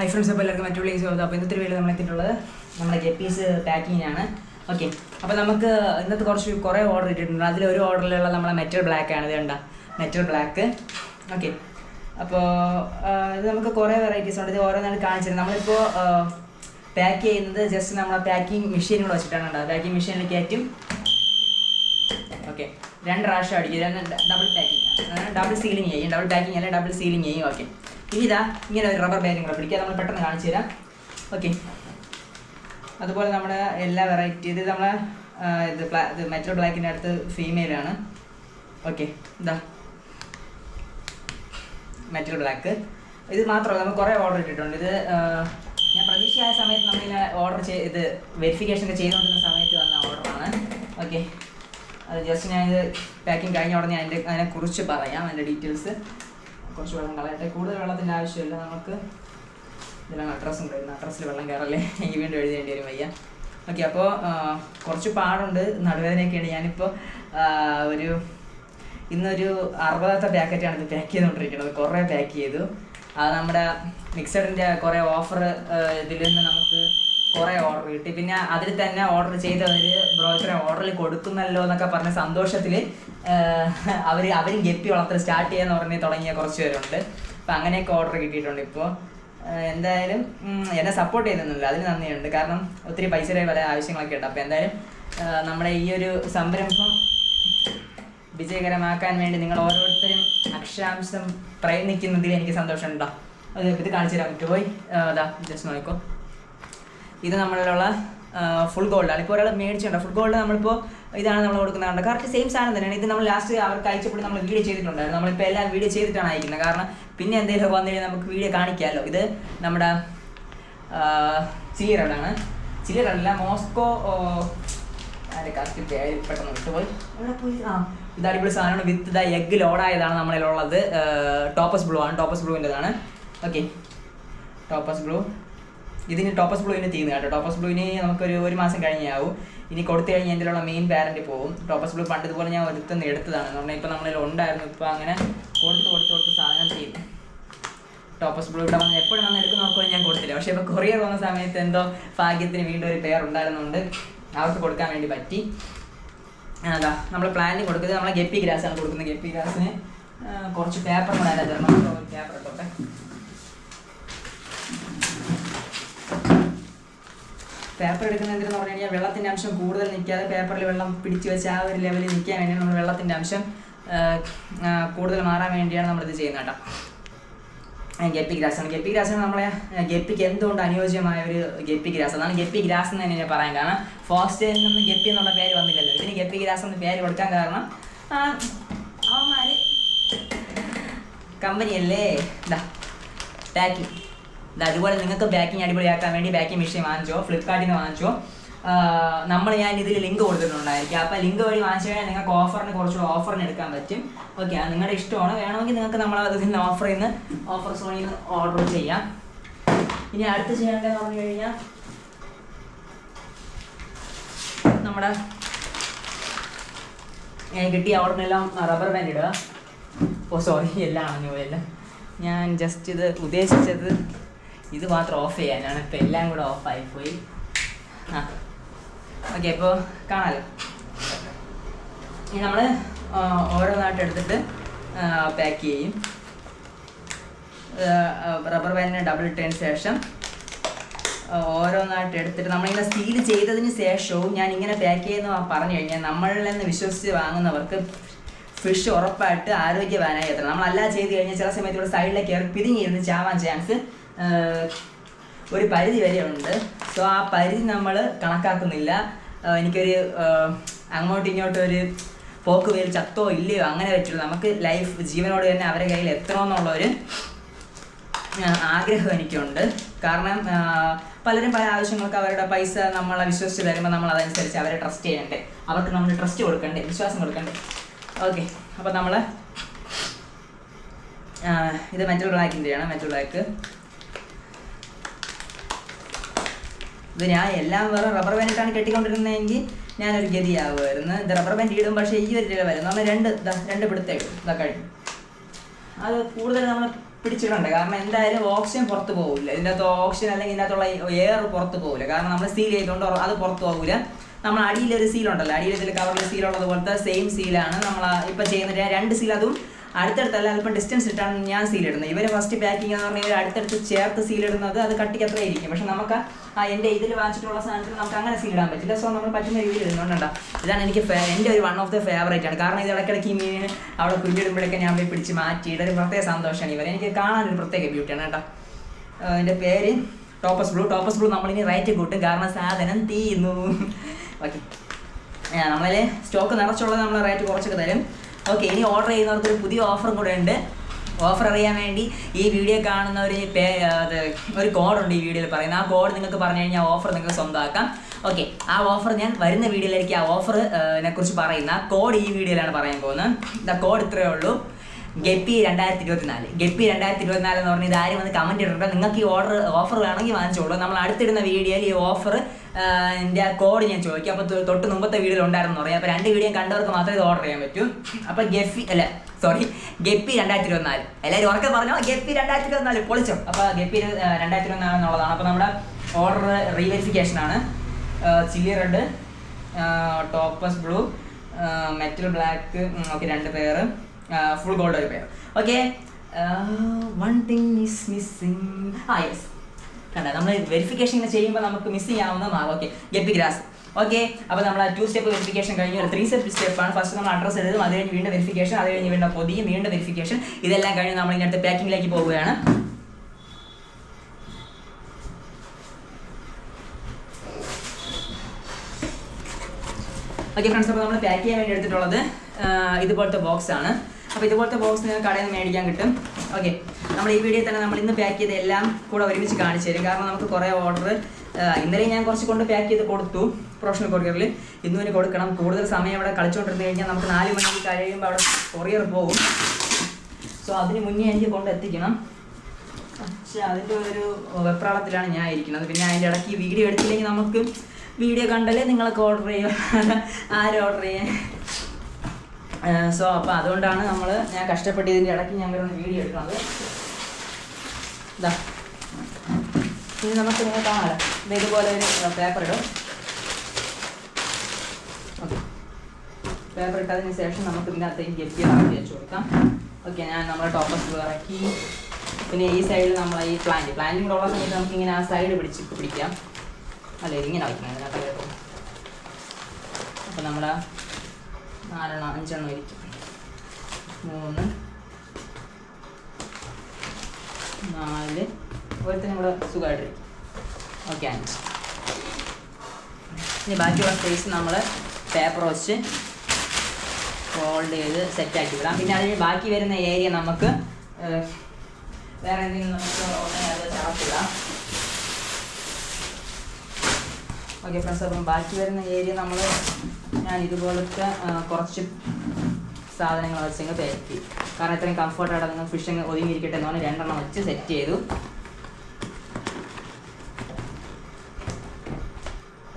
Hi friends, അപ്പോൾ എല്ലാവർക്കും മറ്റു പ്ലേസ് പോകുന്നത്. അപ്പോൾ ഇന്നത്തെ വീഡിയോ നമ്മൾ എത്തിയിട്ടുള്ളത് നമ്മുടെ ഗപ്പീസ് പാക്കിങ്ങിനാണ്. ഓക്കെ, അപ്പോൾ നമുക്ക് ഇന്നത്തെ കുറേ ഓർഡർ ഇട്ടിട്ടുണ്ട്. അതിലൊരു ഓർഡറിലുള്ള നമ്മളെ മെറ്റൽ ബ്ലാക്ക് ആണ്. ഇത് കണ്ട മെറ്റൽ ബ്ലാക്ക്. ഓക്കെ, അപ്പോൾ ഇത് നമുക്ക് കുറേ വെറൈറ്റീസ് ഉണ്ട്. ഇത് ഓരോന്നാണ് കാണിച്ചത്. നമ്മളിപ്പോൾ പാക്ക് ചെയ്യുന്നത് ജസ്റ്റ് നമ്മളെ പാക്കിംഗ് മെഷീൻ കൂടെ വെച്ചിട്ടാണ് ഉണ്ടാവുക. പാക്കിംഗ് മെഷീനിൽ കയറ്റും. ഓക്കെ, 2 പ്രാവശ്യം അടിക്കും. ഡബിൾ പാക്കിങ്, ഡബിൾ സീലിംഗ് ചെയ്യും. ഡബിൾ പാക്കിങ് അല്ല, ഡബിൾ സീലിംഗ് ചെയ്യും. ഓക്കെ, ഇനി ഇതാ ഇങ്ങനെ ഒരു റബ്ബർ ബാൻഡും കൂടെ പിടിക്കുക. നമ്മൾ പെട്ടെന്ന് കാണിച്ചു തരാം. ഓക്കെ, അതുപോലെ നമ്മുടെ എല്ലാ വെറൈറ്റി ഇത് നമ്മളെ ഇത് മെറ്റൽ ബ്ലാക്കിൻ്റെ അടുത്ത് ഫീമെയിലാണ്. ഓക്കെ, ഇതാ മെറ്റൽ ബ്ലാക്ക്. ഇത് മാത്രമല്ല, നമുക്ക് കുറേ ഓർഡർ ഇട്ടിട്ടുണ്ട്. ഇത് ഞാൻ പ്രതീക്ഷയായ സമയത്ത് നമ്മളിങ്ങനെ ഓർഡർ ഇത് വെരിഫിക്കേഷൻ ഒക്കെ ചെയ്തുകൊണ്ടിരുന്ന സമയത്ത് വന്ന ഓർഡറാണ്. ഓക്കെ, അത് ജസ്റ്റ് ഞാനിത് പാക്കിങ് കഴിഞ്ഞ ഉടനെ അതിനെക്കുറിച്ച് പറയാം, അതിൻ്റെ ഡീറ്റെയിൽസ്. കുറച്ച് വെള്ളം കളയട്ടെ. കൂടുതൽ വെള്ളത്തിൻ്റെ ആവശ്യമില്ല. നമുക്ക് ഇതിലാണ് അഡ്രസ്സ് ഉണ്ടായിരുന്നു. അഡ്രസ്സിൽ വെള്ളം കയറല്ലേ, എനിക്ക് വീണ്ടും എഴുതേണ്ടി വരും വയ്യ. ഓക്കെ, അപ്പോൾ കുറച്ച് പാടുണ്ട്, നടുവേദനയൊക്കെയാണ്. ഞാനിപ്പോൾ ഇന്നൊരു 60ാമത്തെ പാക്കറ്റാണ് ഇത് പാക്ക് ചെയ്തുകൊണ്ടിരിക്കുന്നത്. കുറേ പാക്ക് ചെയ്തു. അത് നമ്മുടെ മിക്സഡിൻ്റെ കുറേ ഓഫർ ഇതിൽ നിന്ന് നമുക്ക് കുറേ ഓർഡർ കിട്ടി. പിന്നെ അതിൽ തന്നെ ഓർഡർ ചെയ്തവർ ബ്രോ ഇത്ര ഓർഡറിൽ കൊടുക്കുന്നല്ലോ എന്നൊക്കെ പറഞ്ഞ സന്തോഷത്തിൽ അവരും ഗപ്പി വളർത്തൽ സ്റ്റാർട്ട് ചെയ്യാന്ന് പറഞ്ഞ് തുടങ്ങിയ കുറച്ച് പേരുണ്ട്. അപ്പം അങ്ങനെയൊക്കെ ഓർഡർ കിട്ടിയിട്ടുണ്ട്. ഇപ്പോൾ എന്തായാലും എന്നെ സപ്പോർട്ട് ചെയ്തൊന്നുമില്ല, അതിന് നന്ദിയുണ്ട്. കാരണം ഒത്തിരി പൈസയുടെ പല ആവശ്യങ്ങളൊക്കെ ഉണ്ട്. അപ്പോൾ എന്തായാലും നമ്മുടെ ഈ ഒരു സംരംഭം വിജയകരമാക്കാൻ വേണ്ടി നിങ്ങൾ ഓരോരുത്തരും അക്ഷരാംശം പ്രയത്നിക്കുന്നതിൽ എനിക്ക് സന്തോഷമുണ്ടോ. അത് ഇത് കാണിച്ചു തരാൻ പറ്റുമോ? അതാ ജസ്റ്റ് നോക്കോ, ഇത് നമ്മളിലുള്ള ഫുൾ ഗോൾഡാണ്. ഇപ്പോൾ ഒരാൾ മേടിച്ചിട്ടുണ്ട് ഫുൾ ഗോൾഡ്. നമ്മളിപ്പോൾ ഇതാണ് നമ്മൾ കൊടുക്കുന്നത്. കറക്റ്റ് സെയിം സാധനം തന്നെയാണ്. ഇത് നമ്മൾ ലാസ്റ്റ് അവർക്ക് അയച്ചപ്പോൾ നമ്മൾ വീഡിയോ ചെയ്തിട്ടുണ്ടായിരുന്നു. നമ്മളിപ്പോൾ എല്ലാം വീഡിയോ ചെയ്തിട്ടാണ് അയക്കുന്നത്. കാരണം പിന്നെ എന്തെങ്കിലും വന്നു കഴിഞ്ഞാൽ നമുക്ക് വീഡിയോ കാണിക്കാമല്ലോ. ഇത് നമ്മുടെ ചില്ലി റെഡാണ്. ചില്ലി റെഡല്ല, മോസ്കോ അതിൻ്റെ കറക്റ്റ് പേര് പെട്ടെന്ന് വിട്ടുപോയി. എവിടെ പോയി? ഇത് അടിപൊളി സാധനമാണ്. വിത്ത് ദ എഗ് ലോഡായതാണ് നമ്മളിലുള്ളത്. ടോപ്പസ് ബ്ലൂ ആണ്, ടോപ്പസ് ബ്ലൂവിൻ്റെതാണ്. Okay, topaz blue. ഇതിന് ടോപ്പസ് ബ്ലൂവിന് തീർന്നു കേട്ടോ. ടോപ്പസ് ബ്ലൂവിന് നമുക്കൊരു 1 മാസം കഴിഞ്ഞാവും. ഇനി കൊടുത്തു കഴിഞ്ഞാൽ ഇതിലുള്ള മെയിൻ പാരൻറ്റ് പോകും. ടോപ്പസ് ബ്ലൂ പണ്ട് ഇതുപോലെ ഞാൻ ഒരുത്തുനിന്ന് എടുത്തതാണ്. എന്ന് പറഞ്ഞാൽ ഇപ്പോൾ നമ്മളിൽ ഉണ്ടായിരുന്നു. ഇപ്പോൾ അങ്ങനെ കൊടുത്ത് സാധനം ചെയ്തു. ടോപ്പസ് ബ്ലൂ ഇവിടെ വന്ന് എപ്പോഴും വന്ന് എടുക്കുന്നവർക്കൊന്നും ഞാൻ കൊടുത്തില്ല. പക്ഷേ ഇപ്പോൾ കൊറിയർ വന്ന സമയത്ത് എന്തോ ഭാഗ്യത്തിന് വീണ്ടും ഒരു പെയർ ഉണ്ടായിരുന്നുണ്ട്, അവർക്ക് കൊടുക്കാൻ വേണ്ടി പറ്റി. അതാ നമ്മൾ പ്ലാന്റിന് കൊടുക്കുന്നത് നമ്മളെ ഗപ്പി ഗ്രാസാണ് കൊടുക്കുന്നത്. ഗപ്പി ഗ്രാസിന് കുറച്ച് പേപ്പർ കൂടെ അല്ല തരണം. പേപ്പർ ഇട്ടോട്ടെ. പേപ്പർ എടുക്കുന്നതെന്ന് പറഞ്ഞു കഴിഞ്ഞാൽ വെള്ളത്തിൻ്റെ അംശം കൂടുതൽ നിൽക്കാതെ പേപ്പറിൽ വെള്ളം പിടിച്ച് വെച്ച് ആ ഒരു ലെവലിൽ നിൽക്കാൻ വേണ്ടിയാണ് നമ്മൾ വെള്ളത്തിൻ്റെ അംശം കൂടുതൽ മാറാൻ വേണ്ടിയാണ് നമ്മളിത് ചെയ്യുന്നത് കേട്ടോ. ഗപ്പി ഗ്രാസാണ്. ഗപ്പി ഗ്രാസാണ് നമ്മളെ ഗപ്പിക്ക് എന്തുകൊണ്ട് അനുയോജ്യമായ ഒരു ഗപ്പി ഗ്രാസ്. അതാണ് ഗപ്പി ഗ്രാസ് എന്ന് തന്നെ പറയാൻ കാരണം. ഫോക്സ്റ്റൈലിൽ നിന്ന് ഗപ്പി എന്നുള്ള പേര് വന്നില്ലല്ലോ. ഇതിന് ഗപ്പി ഗ്രാസ് എന്ന് പേര് കൊടുക്കാൻ കാരണം അവന്മാർ കമ്പനിയല്ലേ. ഇതാ പാക്കിങ്. അതുപോലെ നിങ്ങൾക്ക് പാക്കിങ് അടിപൊളിയാക്കാൻ വേണ്ടി പാക്കിങ് മെഷീൻ വാങ്ങിച്ചോ, ഫ്ലിപ്കാർട്ടിൽ നിന്ന് വാങ്ങിച്ചോ. ഞാൻ ഇതിൽ ലിങ്ക് കൊടുത്തിട്ടുണ്ടായിരിക്കും. അപ്പോൾ ലിങ്ക് വഴി വാങ്ങിച്ചു കഴിഞ്ഞാൽ നിങ്ങൾക്ക് കുറച്ചുകൂടെ ഓഫറിന് എടുക്കാൻ പറ്റും. ഓക്കെ, അത് നിങ്ങളുടെ ഇഷ്ടമാണ്. വേണമെങ്കിൽ നിങ്ങൾക്ക് നമ്മൾ അതിൽ നിന്ന് ഓഫർ സോണിൽ നിന്ന് ഓർഡർ ചെയ്യാം. ഇനി അടുത്ത് ചെയ്യേണ്ടതെന്ന് പറഞ്ഞു കഴിഞ്ഞാൽ നമ്മുടെ കിട്ടിയ ഓർഡറിനെല്ലാം റബ്ബർ ബാൻഡ് ഇടുക. സോറി, എല്ലാം അണഞ്ഞു പോയല്ല. ഞാൻ ജസ്റ്റ് ഇത് ഉദ്ദേശിച്ചത് ഇത് മാത്രം ഓഫ് ചെയ്യാനാണ്. ഇപ്പോൾ എല്ലാം കൂടെ ഓഫായിപ്പോയി. ഓക്കെ, ഇപ്പോൾ കാണാമല്ലോ. ഇനി നമ്മൾ ഓരോന്നായിട്ട് എടുത്തിട്ട് പാക്ക് ചെയ്യും. റബ്ബർ ബാൻഡിനെ ഡബിൾ ഇട്ടതിന് ശേഷം ഓരോന്നായിട്ട് എടുത്തിട്ട് നമ്മളിങ്ങനെ സീൽ ചെയ്തതിന് ശേഷവും ഞാൻ ഇങ്ങനെ പാക്ക് ചെയ്യുന്ന പറഞ്ഞു കഴിഞ്ഞാൽ നമ്മളിൽ നിന്ന് വിശ്വസിച്ച് വാങ്ങുന്നവർക്ക് ഫിഷ് ഉറപ്പായിട്ട് ആരോഗ്യവാനായി എത്തണം. നമ്മളല്ലാതെ ചെയ്ത് കഴിഞ്ഞാൽ ചില സമയത്ത് ഇവിടെ സൈഡിലേക്ക് കയറി പിരിഞ്ഞിരുന്ന് ചാവാൻ ചാൻസ് ഒരു പരിധി വരെ ഉണ്ട്. സോ ആ പരിധി നമ്മൾ കണക്കാക്കുന്നില്ല. എനിക്കൊരു അങ്ങോട്ടും ഇങ്ങോട്ടും ഒരു പോക്ക് വേൽ ചത്തോ ഇല്ലയോ അങ്ങനെ പറ്റുള്ളൂ. നമുക്ക് ലൈഫ് ജീവനോട് തന്നെ അവരുടെ കയ്യിൽ എത്തണമെന്നുള്ളൊരു ആഗ്രഹം എനിക്കുണ്ട്. കാരണം പലരും പല ആവശ്യങ്ങൾക്ക് അവരുടെ പൈസ നമ്മളെ വിശ്വസിച്ച് തരുമ്പോൾ നമ്മൾ അതനുസരിച്ച് അവരെ ട്രസ്റ്റ് ചെയ്യണ്ടേ, അവർക്ക് നമ്മൾ ട്രസ്റ്റ് കൊടുക്കണ്ടേ, വിശ്വാസം കൊടുക്കണ്ടേ. ഓക്കെ, അപ്പോൾ നമ്മൾ ഇത് മെറ്റൽ ബ്ലാക്കിൻ്റെയാണ്. മെറ്റൽ ബ്ലാക്ക് ഇത് ഞാൻ എല്ലാം വേറെ റബ്ബർ ബാൻഡിട്ടാണ് കെട്ടിക്കൊണ്ടിരുന്നതെങ്കിൽ ഞാനൊരു ഗതിയാവുമായിരുന്നു. ഇത് റബ്ബർ ബാൻഡ് ഇടും, പക്ഷേ ഈ ഒരു ലെവൽ നമ്മൾ രണ്ട് പിടുത്തേ ഇടും. ഇതാ കഴിഞ്ഞു. അത് കൂടുതൽ നമ്മൾ പിടിച്ചിട്ടുണ്ട്. കാരണം എന്തായാലും ഓക്സിജൻ പുറത്ത് പോകില്ല, ഇതിൻ്റെ അകത്ത് ഓക്സിജൻ അല്ലെങ്കിൽ ഇതിൻ്റെ അകത്തുള്ള എയർ പുറത്ത് പോകില്ല. കാരണം നമ്മൾ സീൽ ചെയ്തുകൊണ്ട് അത് പുറത്ത് പോകില്ല. നമ്മൾ അടിയിലൊരു സീലുണ്ടല്ലോ, അടിയിൽ ഇതിൽ കവറിൽ സീലുള്ളത് പോലത്തെ സെയിം സീലാണ് നമ്മൾ ഇപ്പോൾ ചെയ്യുന്ന 2 സീൽ. അതും അടുത്തടുത്തല്ല, അല്പം ഡിസ്റ്റൻസ് ഇട്ടാണ് ഞാൻ സീൽ ഇടുന്നത്. ഇവർ ഫസ്റ്റ് പാക്കിംഗ് എന്ന് പറഞ്ഞാൽ ഇവർ അടുത്തടുത്ത് ചേർത്ത് സീൽ ഇടുന്നത് അത് കട്ടിക്ക് അത്ര ഇരിക്കും. പക്ഷെ നമുക്ക് എൻ്റെ ഇതിൽ വാങ്ങിച്ചിട്ടുള്ള സാധനത്തിൽ നമുക്ക് അങ്ങനെ സീൽ ഇടാൻ പറ്റില്ല. സോ നമ്മൾ പറ്റുന്ന രീതിയിൽ ഇടുന്നുണ്ടോ. ഇതാണ് എനിക്ക് എൻ്റെ ഒരു 1 ഓഫ് ദ ഫേവറേറ്റ് ആണ്. കാരണം ഇത് ഇടയ്ക്കിടയ്ക്ക് മീൻ അവിടെ കുഞ്ഞിടുമ്പോഴൊക്കെ ഞാൻ പോയി പിടിച്ച് മാറ്റിയിട്ട് ഒരു പ്രത്യേക സന്തോഷമാണ്. ഇവരെ എനിക്ക് കാണാനൊരു പ്രത്യേക ബ്യൂട്ടിയാണ് കേട്ടോ. എൻ്റെ പേര് ടോപ്പസ് ബ്ലൂ. ടോപ്പസ് ബ്ലൂ നമ്മളിനി റേറ്റ് കൂട്ടും, കാരണം സാധനം തീരുന്നു. ഓക്കെ, നമ്മളതിൽ സ്റ്റോക്ക് നിറച്ചുള്ളത് നമ്മൾ റേറ്റ് കുറച്ചൊക്കെ തരും. ഓക്കെ, ഇനി ഓർഡർ ചെയ്യുന്നവർക്ക് ഒരു പുതിയ ഓഫറും കൂടെ ഉണ്ട്. ഓഫർ അറിയാൻ വേണ്ടി ഈ വീഡിയോ കാണുന്ന ഒരു കോഡുണ്ട് ഈ വീഡിയോയിൽ പറയുന്നത്. ആ കോഡ് നിങ്ങൾക്ക് പറഞ്ഞു കഴിഞ്ഞാൽ ഓഫർ നിങ്ങൾക്ക് സ്വന്തമാക്കാം. ഓക്കെ, ആ ഓഫർ ഞാൻ വരുന്ന വീഡിയോയിലേക്ക് ആ ഓഫറിനെ കുറിച്ച് പറയുന്ന ആ കോഡ് ഈ വീഡിയോയിലാണ് പറയാൻ പോകുന്നത്. കോഡ് ഇത്രയേ ഉള്ളൂ, ഗപ്പി 2024. ഗപ്പി 2024 എന്ന് പറഞ്ഞാൽ ഇതാരും വന്ന് കമൻറ്റ് ഇട്ടിട്ട് നിങ്ങൾക്ക് ഈ ഓഫർ വേണമെങ്കിൽ വാങ്ങിച്ചോളൂ. നമ്മൾ അടുത്തിടുന്ന വീഡിയോയിൽ ഈ ഓഫർ എൻ്റെ ആ കോഡ് ഞാൻ ചോദിക്കും. അപ്പോൾ തൊട്ട് മുമ്പത്തെ വീഡിയോയിൽ ഉണ്ടായിരുന്നു പറയാം. അപ്പോൾ 2 വീഡിയോ കണ്ടവർക്ക് മാത്രമേ ഇത് ഓർഡർ ചെയ്യാൻ പറ്റൂ. അപ്പോൾ ഗപ്പി 2024 എല്ലാവരും ഉറക്കെ പറഞ്ഞോ, ഗപ്പി 2024 പൊളിച്ചോ. അപ്പോൾ ഗപ്പി 2024 എന്നുള്ളതാണ്. അപ്പോൾ നമ്മുടെ ഓർഡർ റീവെരിഫിക്കേഷനാണ്. Chilli red, topaz blue, metal black, okay 2 pair, full gold 1 pair. Okay, 1 thing is missing. Yes, കണ്ട നമ്മൾ വെരിഫിക്കേഷൻ ഇങ്ങനെ ചെയ്യുമ്പോൾ നമുക്ക് മിസ് ചെയ്യാവുന്ന മാർഗം. Okay, guppy grass. ഓക്കെ, അപ്പോൾ നമ്മൾ 2 സ്റ്റെപ്പ് വെരിഫിക്കേഷൻ കഴിഞ്ഞു. 3 സ്റ്റെപ്പാണ്. ഫസ്റ്റ് നമ്മൾ അഡ്രസ്സ് എഴുതും, അത് കഴിഞ്ഞ് വീണ്ടും വെരിഫിക്കേഷൻ, അത് കഴിഞ്ഞ് വീണ്ടും പൊതിയും, വീണ്ടും വെരിഫിക്കേഷൻ. ഇതെല്ലാം കഴിഞ്ഞ് നമ്മൾ ഇതിനടുത്ത് പാക്കിങ്ങിലേക്ക് പോവുകയാണ്. ഓക്കെ ഫ്രണ്ട്സ്, അപ്പോൾ നമ്മൾ പാക്ക് ചെയ്യാൻ വേണ്ടി എടുത്തിട്ടുള്ളത് ഇതുപോലത്തെ ബോക്സ് ആണ്. അപ്പോൾ ഇതുപോലത്തെ ബോക്സ് നിങ്ങൾക്ക് കടയിൽ നിന്ന് മേടിക്കാൻ കിട്ടും. ഓക്കെ, നമ്മൾ ഈ വീഡിയോയിൽ തന്നെ നമ്മൾ ഇന്ന് പാക്ക് ചെയ്ത് എല്ലാം കൂടെ ഒരുമിച്ച് കാണിച്ചു തരും. കാരണം നമുക്ക് കുറേ ഓർഡർ ഇന്നലെ ഞാൻ കുറച്ച് കൊണ്ട് പാക്ക് ചെയ്ത് കൊടുത്തു പ്രൊഫഷണൽ കൊറിയറിൽ. ഇന്നും ഇനി കൊടുക്കണം. കൂടുതൽ സമയം അവിടെ കളിച്ചുകൊണ്ടിരുന്ന് കഴിഞ്ഞാൽ നമുക്ക് 4 മണിക്ക് കഴിയുമ്പോൾ അവിടെ കൊറിയർ പോകും. സോ അതിന് മുന്നേ എനിക്ക് കൊണ്ട് എത്തിക്കണം. പക്ഷേ അതിൻ്റെ ഒരു വെപ്രാളത്തിലാണ് ഞാൻ ഇരിക്കുന്നത്. പിന്നെ അതിൻ്റെ ഇടയ്ക്ക് വീഡിയോ എടുത്തില്ലെങ്കിൽ നമുക്ക് വീഡിയോ കണ്ടല്ലേ നിങ്ങളൊക്കെ ഓർഡർ ചെയ്യുക, ആരും ഓർഡർ ചെയ്യാൻ. സോ അപ്പോൾ അതുകൊണ്ടാണ് ഞാൻ കഷ്ടപ്പെട്ട് ഇതിൻ്റെ ഇടയ്ക്ക് ഞാൻ വരുന്ന വീഡിയോ എടുക്കുന്നത്. ഇതാ, ഇനി നമുക്ക് നിങ്ങൾ കാണാമല്ലോ. ഇതുപോലെ ഒരു പേപ്പർ ഇടും. ഓക്കെ, പേപ്പർ ഇട്ടതിന് ശേഷം നമുക്ക് ഇതിനകത്തേക്ക് ഗപ്പി ഇറക്കി വെച്ച് കൊടുക്കാം. ഓക്കെ, ഞാൻ നമ്മുടെ ടോപ്പസ് ഇറക്കി. പിന്നെ ഈ സൈഡിൽ നമ്മൾ ഈ പ്ലാന്റും കൂടെ ഉള്ള സമയത്ത് നമുക്കിങ്ങനെ ആ സൈഡ് പിടിക്കാം. അല്ലേ, ഇങ്ങനെ വയ്ക്കണം ഇതിനകത്ത് കേട്ടോ. അപ്പോൾ നമ്മൾ 5 ഇരിക്കും. 3 4 ഒരുത്തനും കൂടെ സുഖമായിട്ടിരിക്കും. ഓക്കെ, 5. ഇനി ബാക്കിയുള്ള സ്പേസ് നമ്മൾ പേപ്പർ വെച്ച് ഫോൾഡ് ചെയ്ത് സെറ്റാക്കി വിടാം. പിന്നെ അതിന് ബാക്കി വരുന്ന ഏരിയ നമുക്ക് വേറെ എന്തെങ്കിലും നമുക്ക് അത് ചടപ്പിടാം. ഓക്കെ ഫ്രണ്ട്സ്, അപ്പം ബാക്കി വരുന്ന ഏരിയ ഞാൻ ഇതുപോലത്തെ കുറച്ച് സാധനങ്ങൾ വെച്ചങ്ങ് പാക്ക് ചെയ്യും. കാരണം ഇത്രയും കംഫർട്ടായിട്ട് നിങ്ങൾ ഫിഷ് അങ്ങ് ഒതുങ്ങിയിരിക്കട്ടെ എന്ന് പറഞ്ഞാൽ 2 വെച്ച് സെറ്റ് ചെയ്തു.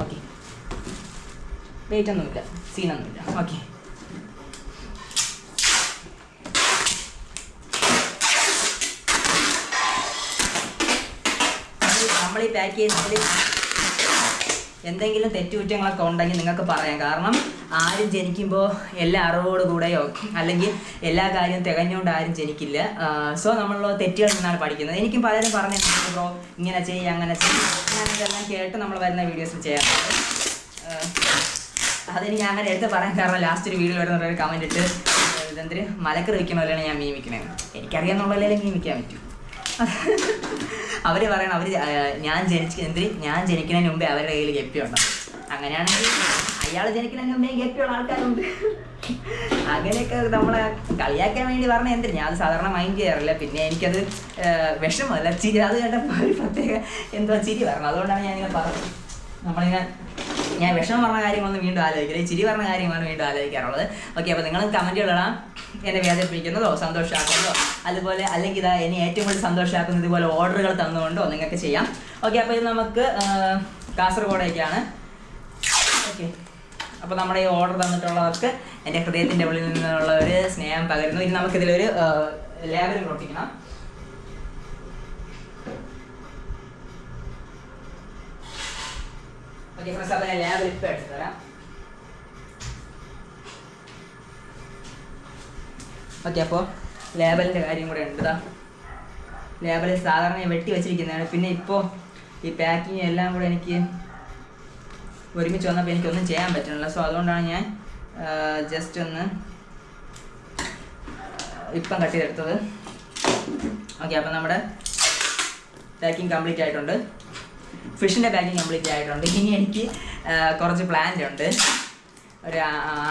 ഓക്കെ, വെയിറ്റ് ഒന്നുമില്ല, സീനൊന്നുമില്ല. ഓക്കെ, നമ്മൾ ഈ പാക്ക് ചെയ്യുന്നതിൽ എന്തെങ്കിലും തെറ്റുകുറ്റങ്ങളൊക്കെ ഉണ്ടെങ്കിൽ നിങ്ങൾക്ക് പറയാം. കാരണം ആരും ജനിക്കുമ്പോൾ എല്ലാ അറിവോട് കൂടെയോ അല്ലെങ്കിൽ എല്ലാ കാര്യവും തികഞ്ഞുകൊണ്ട് ആരും ജനിക്കില്ല. സോ നമ്മൾ തെറ്റുകളിൽ നിന്നാണ് പഠിക്കുന്നത്. എനിക്കും പലരും പറഞ്ഞു ബ്രോ ഇങ്ങനെ ചെയ്യുക അങ്ങനെ ചെയ്യും, ഞാനിതെല്ലാം കേട്ട് നമ്മൾ വരുന്ന വീഡിയോസിൽ ചെയ്യാറുണ്ട്. അതെനിക്ക് അങ്ങനെ എടുത്ത് പറയാൻ കാരണം ലാസ്റ്റ് ഒരു വീഡിയോ വരുന്ന ഒരു കമൻറ്റ് ഇട്ട് ഇതെന്തൊരു മലക്കറി വയ്ക്കണ പോലെയാണ് ഞാൻ മീമിക്കണേ. എനിക്കറിയാമെന്നുള്ളതല്ലേ മീമിക്കാൻ പറ്റും. അവർ പറയണം ഞാൻ ജനിക്കുന്നതിന് മുമ്പേ അവരുടെ കയ്യിൽ ഗപ്പി ഉണ്ടാവും. അങ്ങനെയാണെങ്കിൽ അയാൾ ജനിക്കുന്നതിന് മുമ്പേ ഗപ്പിയുള്ള ആൾക്കാരുണ്ട്. അങ്ങനെയൊക്കെ നമ്മളെ കളിയാക്കാൻ വേണ്ടി പറഞ്ഞാൽ എന്തിന് ഞാൻ അത് സാധാരണ മൈൻഡ് ചെയ്യാറില്ല. പിന്നെ എനിക്കത് വിഷമല്ല, ചിരി. അത് കേട്ടപ്പോൾ ഒരു പ്രത്യേക എന്തോ ചിരി വരണം. അതുകൊണ്ടാണ് ഞാനിങ്ങനെ പറഞ്ഞത്. ഞാൻ വിഷമം പറഞ്ഞ കാര്യങ്ങളൊന്നും വീണ്ടും ആലോചിക്കില്ല, ചിരി പറഞ്ഞ കാര്യങ്ങളാണ് വീണ്ടും ആലോചിക്കാറുള്ളത്. ഓക്കെ, അപ്പോൾ നിങ്ങൾ കമൻറ്റുകളാണ് എന്നെ വേദനിപ്പിക്കുന്നതോ സന്തോഷമാക്കുന്നതോ അതുപോലെ അല്ലെങ്കിൽ എന്നെ ഏറ്റവും കൂടുതൽ സന്തോഷമാക്കുന്ന ഇതുപോലെ ഓർഡറുകൾ തന്നുകൊണ്ടോ നിങ്ങൾക്ക് ചെയ്യാം. ഓക്കെ, അപ്പോൾ ഇത് നമുക്ക് കാസർഗോഡേക്കാണ്. ഓക്കെ, അപ്പോൾ നമ്മുടെ ഈ ഓർഡർ തന്നിട്ടുള്ളവർക്ക് എൻ്റെ ഹൃദയത്തിൻ്റെ ഉള്ളിൽ നിന്നുള്ള ഒരു സ്നേഹം പകരുന്നു. ഇനി നമുക്കിതിലൊരു ലേബൽ ഒട്ടിക്കണം. ഓക്കെ ഫ്രണ്ട്സ്, അപ്പോൾ ഞാൻ ലേബൽ ഇപ്പോൾ എടുത്ത് തരാം. ഓക്കെ, അപ്പോൾ ലേബലിൻ്റെ കാര്യം കൂടെ ഉണ്ട്. ലേബൽ സാധാരണ ഞാൻ വെട്ടി വെച്ചിരിക്കുന്നതാണ്. പിന്നെ ഇപ്പോൾ ഈ പാക്കിങ് എല്ലാം കൂടെ എനിക്ക് ഒരുമിച്ച് വന്നപ്പോൾ എനിക്കൊന്നും ചെയ്യാൻ പറ്റുന്നില്ല. സോ അതുകൊണ്ടാണ് ഞാൻ ജസ്റ്റ് ഒന്ന് ഇപ്പം കട്ട് ചെയ്തെടുത്തത്. ഓക്കെ, അപ്പം നമ്മുടെ പാക്കിങ് കംപ്ലീറ്റ് ആയിട്ടുണ്ട്. ഫിഷിൻ്റെ പാക്കിങ് കംപ്ലീറ്റ് ആയിട്ടുണ്ട്. ഇനി എനിക്ക് കുറച്ച് പ്ലാന്റ് ഉണ്ട്, ഒരു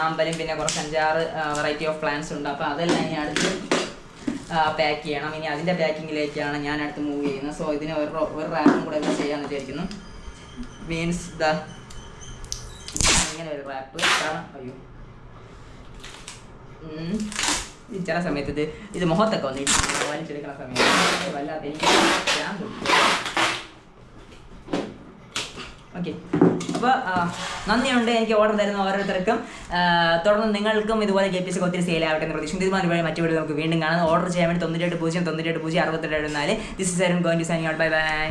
ആമ്പലും പിന്നെ കുറച്ച് 5-6 വെറൈറ്റി ഓഫ് പ്ലാന്റ്സ് ഉണ്ട്. അപ്പോൾ അതെല്ലാം ഇനി അടുത്ത് പാക്ക് ചെയ്യണം. ഇനി അതിൻ്റെ പാക്കിങ്ങിലേക്കാണ് ഞാൻ അടുത്ത് മൂവ് ചെയ്യുന്നത്. സോ ഇതിന് ഒരു റാപ്പും കൂടെ എല്ലാം ചെയ്യാമെന്ന് വിചാരിക്കുന്നു. മീൻസ് ഇങ്ങനെ ഒരു റാപ്പ്. കാരണം അയ്യോ, ചില സമയത്ത് ഇത് മുഖത്തൊക്കെ വന്നിട്ട് വലിച്ചെടുക്കുന്ന സമയത്ത് വല്ലാതെ എനിക്ക് ഓക്കെ. അപ്പോൾ നന്ദിയുണ്ട് എനിക്ക് ഓർഡർ തരുന്ന ഓരോരുത്തർക്കും. തുടർന്ന് നിങ്ങൾക്കും ഇതുപോലെ KPS ഒത്തിരി സെയിൽ ആവട്ടെ എന്ന് പ്രതീക്ഷിക്കുന്നു. ഇതുമായി മറ്റു വീഡിയോ നമുക്ക് വീണ്ടും കാണാം. ഓർഡർ ചെയ്യാൻ വേണ്ടി 98 0 98 0 62 4. This is Arun going to signing out. Bye by.